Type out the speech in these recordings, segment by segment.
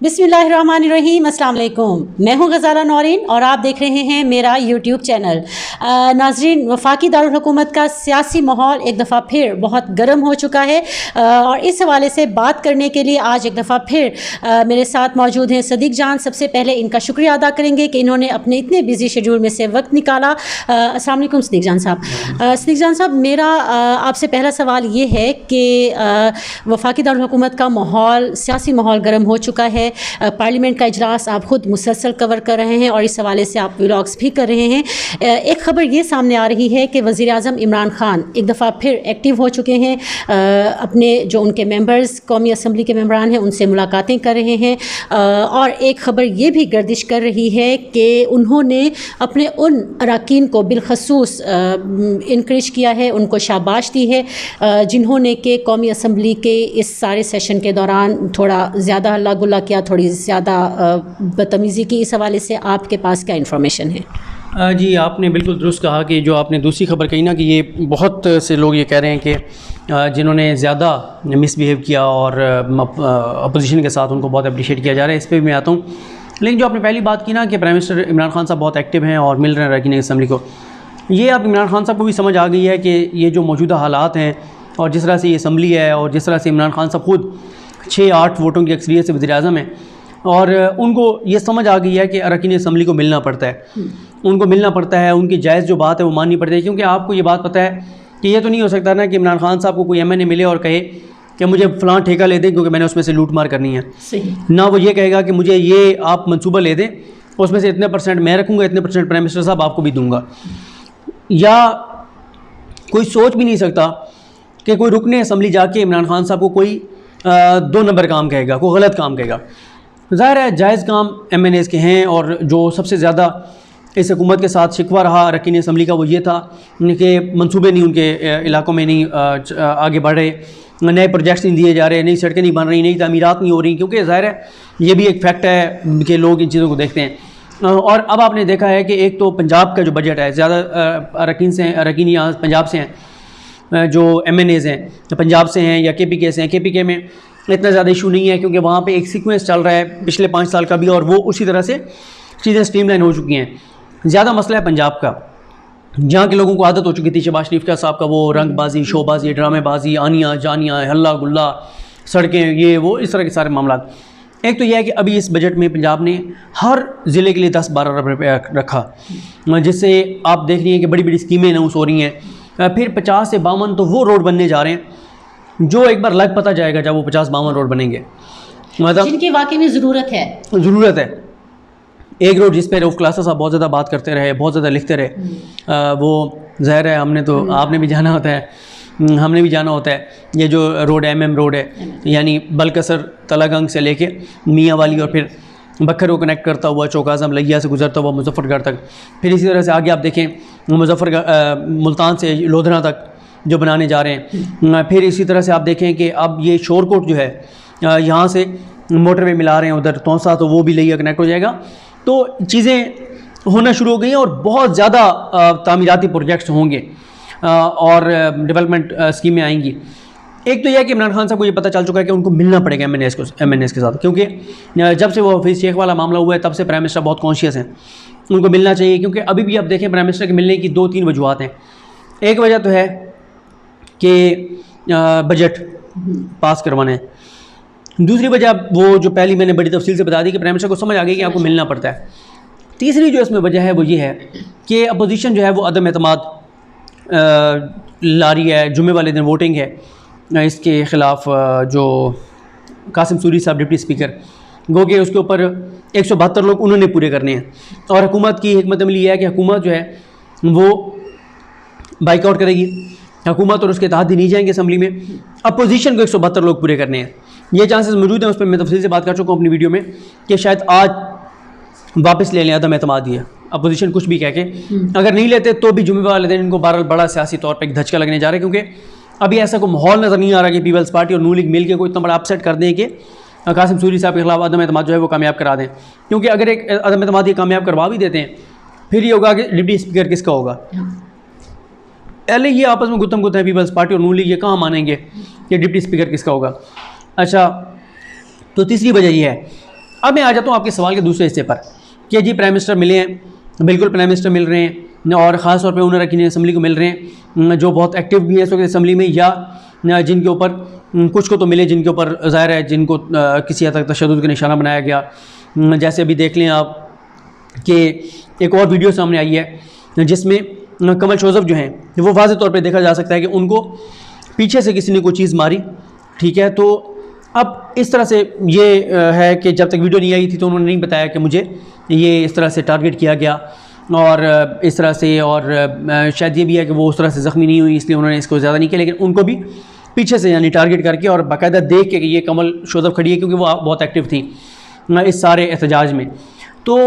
बिस्मिल्लाहिर्रहमानिर्रहीम, अस्सलाम वालेकुम। मैं हूं गज़ाला नौरीन और आप देख रहे हैं मेरा यूट्यूब चैनल। नाज़रीन, वफाकी दारुल हुकूमत का सियासी माहौल एक दफ़ा फिर बहुत गर्म हो चुका है और इस हवाले से बात करने के लिए आज एक दफ़ा फिर मेरे साथ मौजूद हैं सदीक जान। सबसे पहले इनका शुक्रिया अदा करेंगे कि इन्होंने अपने इतने बिजी शेड्यूल में से वक्त निकाला। अस्सलाम वालेकुम सदीक जान साहब। सदीक जान साहब, मेरा आपसे पहला सवाल ये है कि वफाकी दारुल हुकूमत का माहौल, सियासी माहौल गर्म हो चुका है। पार्लियामेंट का इजलास आप ख़ुद मुसलसल कवर कर रहे हैं और इस हवाले से आप व्लॉग्स भी कर रहे हैं। एक ख़बर ये सामने आ रही है कि वज़ीर आज़म इमरान ख़ान एक दफ़ा फिर एक्टिव हो चुके हैं। अपने जो उनके मेंबर्स, कौमी असम्बली के मेंबरान हैं, उनसे मुलाकातें कर रहे हैं। और एक ख़बर ये भी गर्दिश कर रही है कि उन्होंने अपने उन अरकान को बिलखसूस इनकरेज किया है, उनको शाबाश दी है जिन्होंने कि कौमी असम्बली के इस सारे सेशन के दौरान थोड़ा ज़्यादा हल्ला गुल्ला किया, थोड़ी ज़्यादा बदतमीज़ी की। इस हवाले से आपके पास क्या इन्फॉर्मेशन है? जी, आपने बिल्कुल दुरुस्त कहा कि जो आपने दूसरी खबर कही ना कि ये बहुत से लोग ये कह रहे हैं कि जिन्होंने ज़्यादा मिसबिहेव किया और अपोजिशन के साथ उनको बहुत अप्रिशिएट किया जा रहा है। इस पर भी मैं आता हूँ, लेकिन जो आपने पहली बात की ना कि प्राइम मिनिस्टर इमरान खान साहब बहुत एक्टिव हैं और मिल रहे हैं अरकान असम्बली को, ये अब इमरान खान साहब को भी समझ आ गई है कि ये जो मौजूदा हालात हैं और जिस तरह से ये असम्बली है और जिस तरह से इमरान खान साहब खुद 6-8 वोटों की अक्सरियत से वज़ीर आज़म हैं और उनको ये समझ आ गई है कि अरकान असम्बली को मिलना पड़ता है, उनको मिलना पड़ता है, उनकी जायज़ जो बात है वो माननी पड़ती है। क्योंकि आपको ये बात पता है कि ये तो नहीं हो सकता ना कि इमरान खान साहब को कोई MNA मिले और कहे कि मुझे फ़लाँ ठेका ले दें क्योंकि मैंने उसमें से लूट मार करनी है। सही। ना वो ये कहेगा कि मुझे ये आप मंसूबा ले दें, उसमें से इतने % मैं रखूँगा, इतने % प्राइम मिनिस्टर साहब आपको भी दूँगा। या कोई सोच भी नहीं सकता कि कोई रुकने असम्बली जाके इमरान खान साहब को कोई 2 नंबर काम कहेगा, कोई गलत काम कहेगा। ज़ाहिर है जायज़ काम MNAs के हैं और जो सबसे ज़्यादा इस हुकूमत के साथ शिकवा रहा अरकान असम्बली का वो ये था कि मंसूबे नहीं उनके इलाकों में नहीं आगे बढ़ रहे, नए प्रोजेक्ट्स नहीं दिए जा रहे, नई सड़कें नहीं बन रही, नई तामीरात नहीं हो रही। क्योंकि ज़ाहिर है ये भी एक फैक्ट है कि लोग इन चीज़ों को देखते हैं। और अब आपने देखा है कि एक तो पंजाब का जो बजट है, ज़्यादा अरकान यहाँ पंजाब से हैं, जो MNAs हैं तो पंजाब से हैं या KPK से हैं। KPK में इतना ज़्यादा इशू नहीं है क्योंकि वहाँ पे एक सीक्वेंस चल रहा है पिछले 5 साल का भी और वो उसी तरह से चीज़ें स्ट्रीमलाइन हो चुकी हैं। ज़्यादा मसला है पंजाब का, जहाँ के लोगों को आदत हो चुकी थी शहबाज शरीफ का साहब का वो रंगबाजी, शोबाजी, ड्रामेबाजी, आनियाँ जानियाँ, हल्ला गुल्ला, सड़कें, ये वो इस तरह के सारे मामला। एक तो यह है कि अभी इस बजट में पंजाब ने हर ज़िले के लिए 10-12 अरब रुपये रखा, जिससे आप देख रही हैं कि बड़ी बड़ी स्कीमें अनाउंस हो रही हैं। फिर 50 से 52 तो वो रोड बनने जा रहे हैं जो एक बार लग पता जाएगा जब वो 50-52 रोड बनेंगे, मतलब जिनकी वाकई में ज़रूरत है। एक रोड जिस पर रऊफ़ क्लासा साहब बहुत ज़्यादा बात करते रहे, बहुत ज़्यादा लिखते रहे, वो ज़ाहिर है हमने तो आपने भी जाना होता है, हमने भी जाना होता है। ये जो रोड MM रोड है, यानी बलकसर तलागंग से लेके मियाँ वाली और फिर बखर को कनेक्ट करता हुआ चौक-आज़म लैया से गुजरता हुआ मुजफ्फरगढ़ तक, फिर इसी तरह से आगे आप देखें मुल्तान से लोधरा तक जो बनाने जा रहे हैं। फिर इसी तरह से आप देखें कि अब ये शोरकोट जो है यहाँ से मोटरवे मिला रहे हैं उधर तौसा, तो वो भी लैया कनेक्ट हो जाएगा। तो चीज़ें होना शुरू हो गई हैं और बहुत ज़्यादा तामीराती प्रोजेक्ट्स होंगे और डेवलपमेंट स्कीमें आएंगी। एक तो यह है कि इमरान खान साहब को ये पता चल चुका है कि उनको मिलना पड़ेगा MNAs के साथ, क्योंकि जब से वो हफीज़ शेख वाला मामला हुआ है तब से प्राइम मिनिस्टर बहुत कॉन्शियस हैं, उनको मिलना चाहिए। क्योंकि अभी भी आप देखें प्राइम मिनिस्टर के मिलने की 2-3 वजूहत हैं। एक वजह तो है कि बजट पास करवाना है, दूसरी वजह वो जो पहली मैंने बड़ी तफसील से बता दी कि प्राइम मिनिस्टर को समझ आ गई कि आपको मिलना पड़ता है। तीसरी जो इसमें वजह है वो ये है कि अपोजिशन जो है वो अदम एतमाद ला रही है। जुम्मे वाले दिन वोटिंग है इसके ख़िलाफ़, जो कासिम सूरी साहब डिप्टी स्पीकर, गो के उसके ऊपर 172 लोग उन्होंने पूरे करने हैं और हुकूमत की हिकमत अमली है कि हुकूमत जो है वो बाइकआउट करेगी, हुकूमत और उसके इत्तेहादी नहीं जाएंगे असम्बली में, अपोजिशन को 172 लोग पूरे करने हैं। ये चांसेस मौजूद हैं, उस पर मैं तफसील से बात कर चुका हूँ अपनी वीडियो में कि शायद आज वापस ले लें अदम एतमाद ही है, अपोजिशन कुछ भी कह के, अगर नहीं लेते तो भी जुम्मे वाले दिन इनको बड़ा सियासी तौर पर एक धचका लगने जा रहा है। क्योंकि अभी ऐसा कोई माहौल नज़र नहीं आ रहा कि पीपल्स पार्टी और नून लीग मिल के कोई इतना बड़ा अपसेट कर दें कि कासिम सूरी साहब के खिलाफ अदम एतमाद जो है वो कामयाब करा दें। क्योंकि अगर एक अदम एतमाद ये कामयाब करवा भी देते हैं फिर ये होगा कि डिप्टी स्पीकर किसका होगा। पहले ये आपस में गुत्थम गुत्थ है पीपल्स पार्टी और नून लीग, ये कहाँ मानेंगे कि डिप्टी स्पीकर किसका होगा। अच्छा, तो तीसरी वजह यह है अब मैं आ जाता हूँ आपके सवाल के दूसरे हिस्से पर कि जी प्राइम मिनिस्टर मिले हैं, बिल्कुल प्राइम मिनिस्टर मिल रहे हैं और ख़ास तौर पे उन्हें रखी असम्बली को मिल रहे हैं जो बहुत एक्टिव भी है इस वक्त असम्बली में, या जिनके ऊपर कुछ को तो मिले जिनके ऊपर ज़ाहिर है जिनको किसी हद तक तशद्दुद का निशाना बनाया गया। जैसे अभी देख लें आप कि एक और वीडियो सामने आई है जिसमें कमल शोजफ जो हैं वो वाज़ेह तौर पे देखा जा सकता है कि उनको पीछे से किसी ने कोई चीज़ मारी, ठीक है। तो अब इस तरह से ये है कि जब तक वीडियो नहीं आई थी तो उन्होंने नहीं बताया कि मुझे ये इस तरह से टारगेट किया गया और इस तरह से, और शायद ये भी है कि वो उस तरह से ज़ख्मी नहीं हुई इसलिए उन्होंने इसको ज़्यादा नहीं किया, लेकिन उनको भी पीछे से यानी टारगेट करके और बाकायदा देख के कि ये कमल शोजफ खड़ी है क्योंकि वो बहुत एक्टिव थी इस सारे एहतजाज में। तो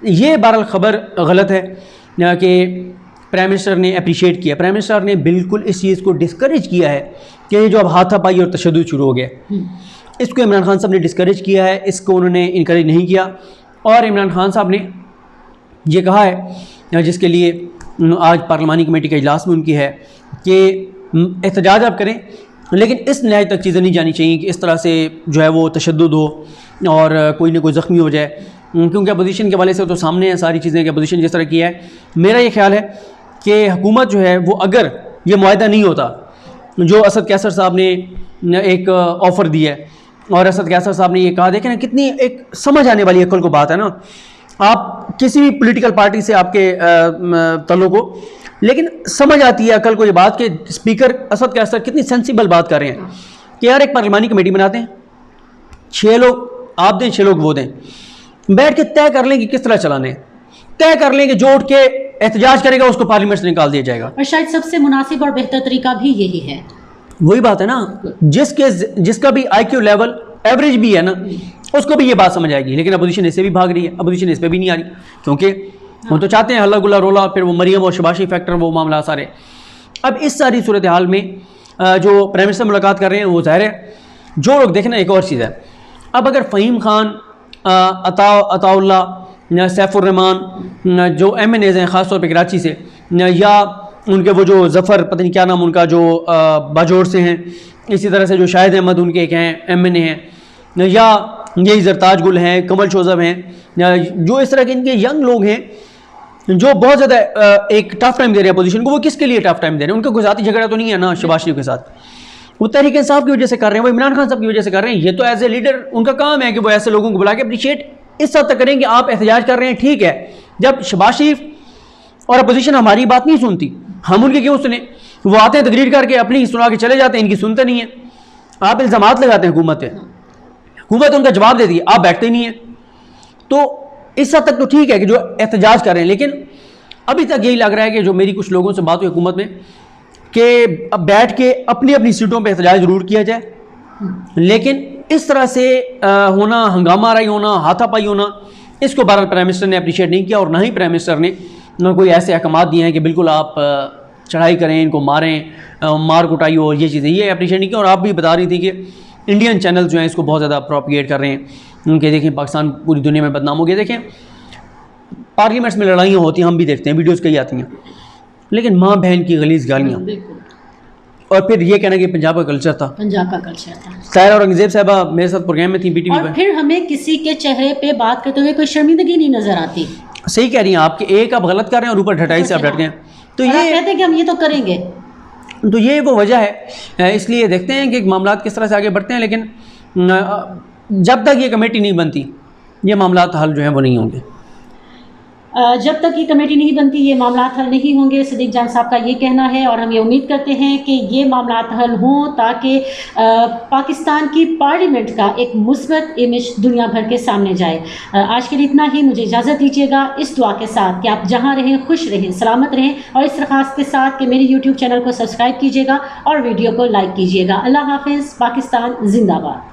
ये बहरहाल ख़बर गलत है कि प्राइम मिनिस्टर ने अप्रिशिएट किया, प्राइम मिनिस्टर ने बिल्कुल इस चीज़ को डिस्करेज किया है कि ये जो अब हाथापाई और तशद्दुद शुरू हो गया, इसको इमरान खान साहब ने डिस्करेज किया है, इसको उन्होंने इनकरेज नहीं किया। और इमरान खान साहब ने ये कहा है, जिसके लिए आज पार्लिमानी कमेटी के इजलास में उनकी है, कि एहतजाज आप करें लेकिन इस नहायत तक चीज़ें नहीं जानी चाहिए कि इस तरह से जो है वो तशद्दुद हो और कोई ना कोई ज़ख्मी हो जाए, क्योंकि अपोजिशन के वाले से तो सामने हैं सारी चीज़ें कि अपोजिशन जिस तरह किया है। मेरा ये ख्याल है कि हुकूमत जो है वो अगर ये मुआहदा नहीं होता जो असद कैसर साहब ने एक ऑफ़र दिया है, और असद कैसर साहब ने ये कहा, देखें ना कितनी एक समझ आने वाली अक्ल को बात है ना, आप किसी भी पॉलिटिकल पार्टी से आपके तल्लुक़ हो, लेकिन समझ आती है अकल को ये बात कि स्पीकर असद कैसर कितनी सेंसिबल बात कर रहे हैं कि यार एक पार्लिमानी कमेटी बनाते हैं, 6 लोग आप दें 6 लोग वो दें, बैठ के तय कर लें कि किस तरह चलाने, तय कर लें कि जो उठ के एहतजाज करेगा उसको पार्लियामेंट से निकाल दिया जाएगा। और शायद सबसे मुनासिब और बेहतर तरीका भी यही है। वही बात है ना, जिसका भी IQ लेवल एवरेज भी है ना, उसको भी ये बात समझ आएगी। लेकिन अपोजिशन इससे भी भाग रही है, अपोजिशन इस पर भी नहीं आ रही, क्योंकि वो तो चाहते हैं हल्ला गुल्ला रोला, फिर वो मरियम और शबाशी फैक्टर वो मामला सारे। अब इस सारी सूरत हाल में जो प्राइम मिनिस्टर मुलाकात कर रहे हैं वो ज़ाहिर है जो लोग देखें ना, एक और चीज़ है, अब अगर फ़हीम खान, अताउल्ला, सैफुर्रहमान जो MNAs हैं ख़ास तौर पर कराची से, या उनके वो जो ज़फ़र पता नहीं क्या नाम उनका जो बाजोड़ से हैं, इसी तरह से जो शाहिद अहमद उनके एक हैं MNA हैं, या ये ज़रताज गुल हैं, कमल शोजफ हैं, जो इस तरह के इनके यंग लोग हैं जो बहुत ज़्यादा एक टफ़ टाइम दे रहे हैं अपोजिशन को। वो किसके लिए टफ़ टाइम दे रहे हैं? उनका कोई ज़ाती झगड़ा तो नहीं है ना शहबाज शरीफ के साथ, वो तहरीक इंसाफ की वजह से कर रहे हैं, वो इमरान खान साहब की वजह से कर रहे हैं। ये तो एज ए लीडर उनका काम है कि वो ऐसे लोगों को बुला के अप्रिशिएट इस हद तक करें कि आप एहतजाज कर रहे हैं, ठीक है। जब शहबाज शरीफ और अपोजिशन हमारी बात नहीं सुनती, हम उनकी क्यों सुने? वो आते हैं तकरीर करके अपनी सुना के चले जाते हैं, इनकी सुनते नहीं है। आप इल्ज़ामात लगाते हैं हुकूमत पे, हुकूमत उनका जवाब देती है, आप बैठते नहीं हैं। तो इस हद तक तो ठीक है कि जो एहतजाज कर रहे हैं, लेकिन अभी तक यही लग रहा है कि जो मेरी कुछ लोगों से बात हुई हुकूमत में कि अब बैठ के अपनी अपनी सीटों पे एहतजाज ज़रूर किया जाए, लेकिन इस तरह से होना, हंगामा राई होना, हाथापाई होना, इसको बहरहाल प्राइम मिनिस्टर ने अप्रिशिएट नहीं किया। और ना ही प्राइम मिनिस्टर ने कोई ऐसे अहकाम दिए हैं कि बिल्कुल आप चढ़ाई करें, इनको मारें, मार कुटाई और ये चीज़ें, ये अप्रिशिएट नहीं किया। और आप भी बता रही थी कि इंडियन चैनल जो हैं इसको बहुत ज़्यादा प्रोपिगेट कर रहे हैं, उनके देखें पाकिस्तान पूरी दुनिया में बदनाम हो गया। देखें पार्लियामेंट्स में लड़ाइयाँ होती हैं, हम भी देखते हैं, वीडियोज़ कई आती हैं, लेकिन माँ बहन की गलीज़ गालियाँ, और फिर ये कहना कि पंजाब का कल्चर था, पंजाब का कल्चर था। सायरा औरंगज़ेब साहबा मेरे साथ प्रोग्राम में थी BTV और फिर हमें किसी के चेहरे पे बात करते हुए कोई शर्मिंदगी नहीं नजर आती। सही कह रही हैं आप कि एक आप गलत कर रहे हैं और ऊपर ढटाई से आप डट गए, तो ये कहते हैं कि हम ये तो करेंगे, तो ये वो वजह है। इसलिए देखते हैं कि मामला किस तरह से आगे बढ़ते हैं, लेकिन जब तक ये कमेटी नहीं बनती ये मामला हल जो है वो नहीं होंगे। जब तक ये कमेटी नहीं बनती ये मामला हल नहीं होंगे, सिद्दीक जान साहब का ये कहना है। और हम ये उम्मीद करते हैं कि ये मामला हल हों ताकि पाकिस्तान की पार्लियामेंट का एक मुस्बत इमेज दुनिया भर के सामने जाए। आज के लिए इतना ही, मुझे इजाज़त दीजिएगा इस दुआ के साथ कि आप जहाँ रहें खुश रहें, सलामत रहें, और इस दरख्वास्त के साथ कि मेरे YouTube चैनल को सब्सक्राइब कीजिएगा और वीडियो को लाइक कीजिएगा। अल्लाह हाफिज़, पाकिस्तान जिंदाबाद।